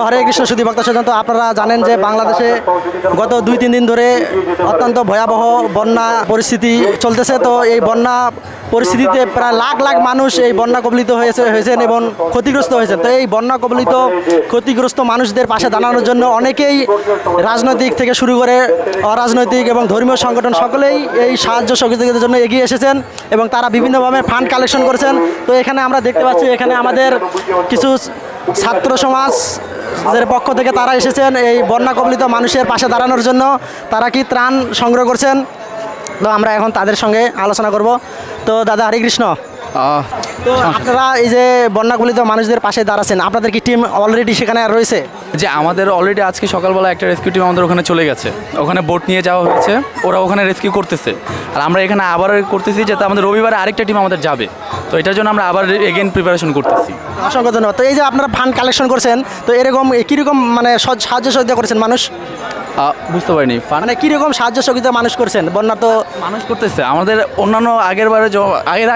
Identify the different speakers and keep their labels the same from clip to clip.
Speaker 1: হরে কৃষ্ণ সুধী ভক্ত সজ্জন, তো আপনারা জানেন যে বাংলাদেশে গত 2-3 দিন ধরে অত্যন্ত ভয়াবহ বন্যা পরিস্থিতি চলতেছে। তো এই বন্যা পরিস্থিতিতে প্রায় লাখ লাখ মানুষ এই বন্যা কবলিত হয়েছেন এবং ক্ষতিগ্রস্ত হয়েছেন। তো এই বন্যা কবলিত ক্ষতিগ্রস্ত মানুষদের পাশে দাঁড়ানোর জন্য অনেকেই রাজনৈতিক থেকে শুরু করে অরাজনৈতিক এবং ধর্মীয় সংগঠন সকলেই এই সাহায্য সহযোগিতার জন্য এগিয়ে এসেছেন এবং তারা বিভিন্নভাবে ফান্ড কালেকশন করেছেন। তো এখানে আমরা দেখতে পাচ্ছি এখানে আমাদের কিছু ছাত্র সমাজের পক্ষ থেকে তারা এসেছেন এই বন্যা কবলিত মানুষের পাশে দাঁড়ানোর জন্য। তারা কি ত্রাণ সংগ্রহ করছেন, তো আমরা এখন তাদের সঙ্গে আলোচনা করব। তো দাদা হরে কৃষ্ণ, তো আপনারা এই যে বন্যা কবলিত মানুষদের পাশে দাঁড়াচ্ছেন, আপনাদের কি টিম অলরেডি সেখানে রয়েছে?
Speaker 2: যে আমাদের অলরেডি আজকে সকালবেলা একটা রেস্কিউ টিম আমাদের ওখানে চলে গেছে, ওখানে বোট নিয়ে যাওয়া হয়েছে, ওরা ওখানে রেস্কিউ করতেছে। আর আমরা এখানে আবার করতেছি যাতে আমাদের রবিবারে আরেকটা টিম আমাদের যাবে, তো এটার জন্য আমরা আবার এগেন প্রিপারেশন করতেছি।
Speaker 1: অসংখ্য ধন্যবাদ। তো এই যে আপনারা ফান্ড কালেকশন করছেন, তো এরকম কীরকম মানে সাহায্য সহযোগিতা করেছেন মানুষ?
Speaker 2: বুঝতে পারিনি
Speaker 1: মানে কীরকম সাহায্য সহযোগিতা মানুষ করছেন? বন্যা তো
Speaker 2: মানুষ করতেছে আমাদের অন্যান্য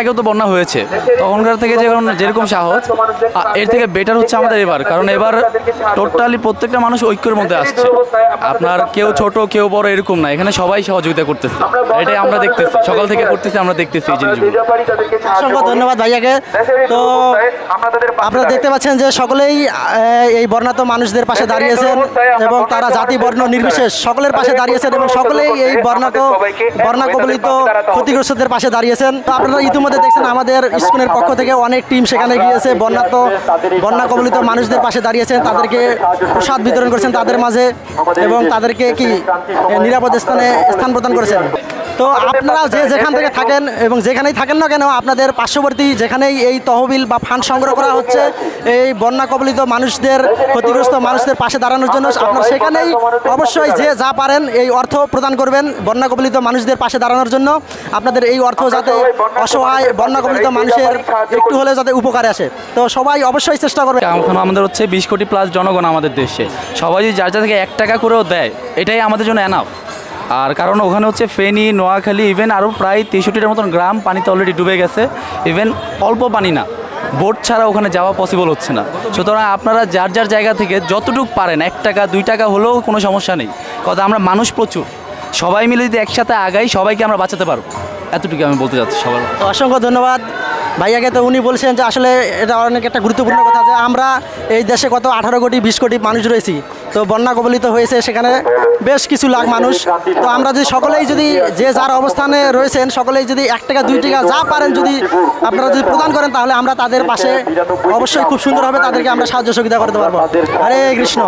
Speaker 2: আগেও তো বন্যা হয়েছে, তখনকার থেকে যেরকম সাহস এর থেকে বেটার হচ্ছে আমাদের এবার, কারণ এবার টোটালি প্রত্যেকটা মানুষ ঐক্যের মধ্যে আসছে। আপনার কেউ ছোট কেউ বড় এরকম না, এখানে সবাই সহযোগিতা করতেছে, এটাই আমরা দেখতেছি, সকাল থেকে করতেছি, আমরা দেখতেছি এই জিনিসগুলো।
Speaker 1: অসংখ্য ধন্যবাদ ভাইয়াকে। তো আপনারা দেখতে পাচ্ছেন যে সকলেই এই বন্যাত মানুষদের পাশে দাঁড়িয়েছেন এবং তারা জাতি বর্ণ নির্বিশেষ সকলের পাশে দাঁড়িয়েছেন এবং সকলেই এই বন্যা কবলিত ক্ষতিগ্রস্তদের পাশে দাঁড়িয়েছেন। তো আপনারা ইতিমধ্যে দেখছেন আমাদের স্কুলের পক্ষ থেকে অনেক টিম সেখানে গিয়েছে, বন্যা কবলিত মানুষদের পাশে দাঁড়িয়েছেন, তাদেরকে প্রসাদ বিতরণ করেছেন তাদের মাঝে এবং তাদেরকে কি নিরাপদ স্থান প্রদান করেছেন। তো আপনারা যে যেখান থেকে থাকেন এবং যেখানেই থাকেন না কেন, আপনাদের পার্শ্ববর্তী যেখানেই এই তহবিল বা ফান্ড সংগ্রহ করা হচ্ছে এই বন্যা কবলিত মানুষদের ক্ষতিগ্রস্ত মানুষদের পাশে দাঁড়ানোর জন্য, আপনারা সেখানেই অবশ্যই যে যা পারেন এই অর্থ প্রদান করবেন বন্যা কবলিত মানুষদের পাশে দাঁড়ানোর জন্য। আপনাদের এই অর্থ যাতে অসহায় বন্যা কবলিত মানুষের একটু হলে যাতে উপকারে আসে, তো সবাই অবশ্যই চেষ্টা করবে।
Speaker 2: এখন আমাদের হচ্ছে 20 কোটি প্লাস জনগণ আমাদের দেশে, সবাই যদি যার থেকে 1 টাকা করেও দেয় এটাই আমাদের জন্য এনাফ। আর কারণ ওখানে হচ্ছে ফেনী, নোয়াখালী, ইভেন আরও প্রায় 63টার মতন গ্রাম পানিতে অলরেডি ডুবে গেছে। ইভেন অল্প পানি না, বোট ছাড়া ওখানে যাওয়া পসিবল হচ্ছে না। সুতরাং আপনারা যার যার জায়গা থেকে যতটুকু পারেন, 1 টাকা 2 টাকা হলেও কোনো সমস্যা নেই, কথা আমরা মানুষ প্রচুর, সবাই মিলে যদি একসাথে আগাই সবাইকে আমরা বাঁচাতে পারবো, এতটুকু আমি বলতে চাচ্ছি সবার।
Speaker 1: অসংখ্য ধন্যবাদ ভাইয়াকে। তো উনি বলছেন যে আসলে এটা অনেক একটা গুরুত্বপূর্ণ কথা যে আমরা এই দেশে কত 18 কোটি 20 কোটি মানুষ রয়েছি, তো বন্যা কবলিত হয়েছে সেখানে বেশ কিছু লাখ মানুষ। তো আমরা যদি সকলেই যদি যে যার অবস্থানে রয়েছেন সকলেই যদি 1 টাকা 2 টাকা যা পারেন যদি আপনারা যদি প্রদান করেন, তাহলে আমরা তাদের পাশে অবশ্যই খুব সুন্দরভাবে তাদেরকে আমরা সাহায্য সহযোগিতা করতে পারবো। হরে কৃষ্ণ।